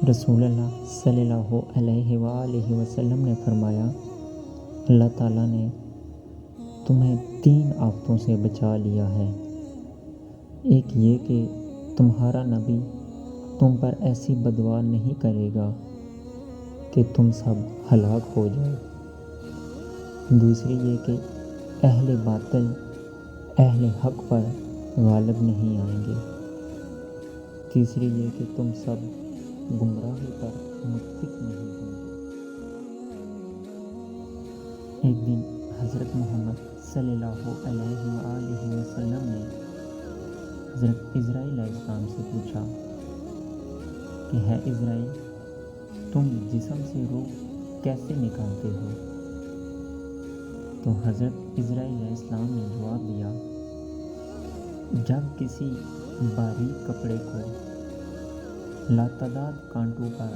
رسول اللہ صلی اللہ علیہ وآلہ وسلم نے فرمایا، اللہ تعالیٰ نے تمہیں 3 آفتوں سے بچا لیا ہے۔ ایک یہ کہ تمہارا نبی تم پر ایسی بددعا نہیں کرے گا کہ تم سب ہلاک ہو جائے۔ دوسری یہ کہ اہل باطل اہل حق پر غالب نہیں آئیں گے۔ تیسری یہ کہ تم سب گمراہی پر متفق نہیں ہوں گے۔ ایک دن حضرت محمد صلی اللہ علیہ وآلہ وسلم نے حضرت عزرائیل علیہ السلام سے پوچھا کہ ہے عزرائیل، تم جسم سے روح کیسے نکالتے ہو؟ تو حضرت عزرائیل علیہ السلام نے جواب دیا، جب کسی باریک کپڑے کو لاتعداد کانٹوں پر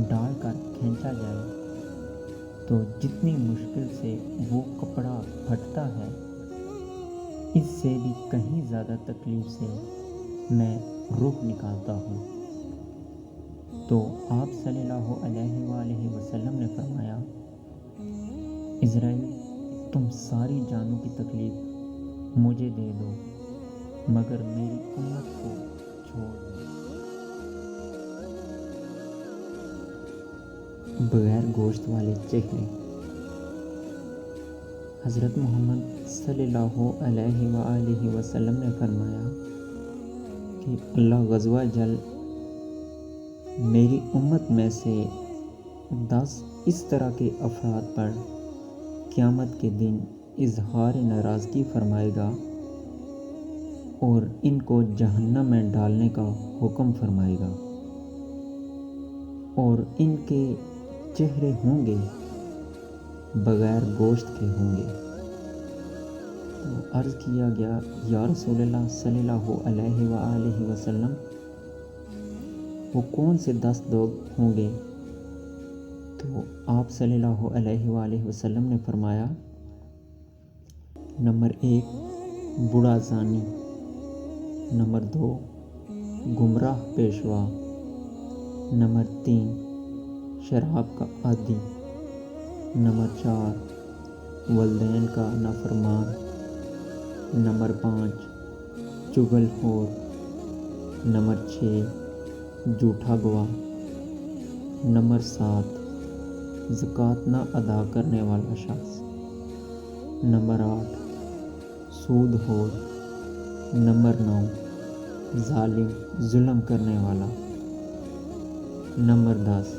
ڈال کر کھینچا جائے تو جتنی مشکل سے وہ کپڑا پھٹتا ہے، اس سے بھی کہیں زیادہ تکلیف سے میں روح نکالتا ہوں۔ تو آپ صلی اللہ علیہ وآلہ وسلم نے فرمایا، عزرائیل، تم ساری جانوں کی تکلیف مجھے دے دو مگر میری امت کو چھوڑ دو۔ بغیر گوشت والے چہرے۔ حضرت محمد صلی اللہ علیہ وآلہ وسلم نے فرمایا کہ اللہ عز و جل میری امت میں سے 10 اس طرح کے افراد پر قیامت کے دن اظہار ناراضگی فرمائے گا اور ان کو جہنم میں ڈالنے کا حکم فرمائے گا، اور ان کے چہرے ہوں گے بغیر گوشت کے ہوں گے۔ تو عرض کیا گیا، یا رسول اللہ صلی اللہ علیہ وآلہ وسلم، وہ کون سے 10 لوگ ہوں گے؟ تو آپ صلی اللہ علیہ وآلہ وسلم نے فرمایا، نمبر 1 بوڑھا زانی، نمبر 2 گمراہ پیشوا، نمبر 3 شراب کا عادی، نمبر 4 والدین کا نافرمان، نمبر 5 چغل خور، نمبر 6 جھوٹا گواہ، نمبر 7 زکوٰۃ نہ ادا کرنے والا شخص، نمبر 8 سود خور، نمبر 9 ظالم ظلم کرنے والا، نمبر 10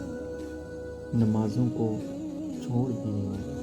نمازوں کو چھوڑ دینے والا۔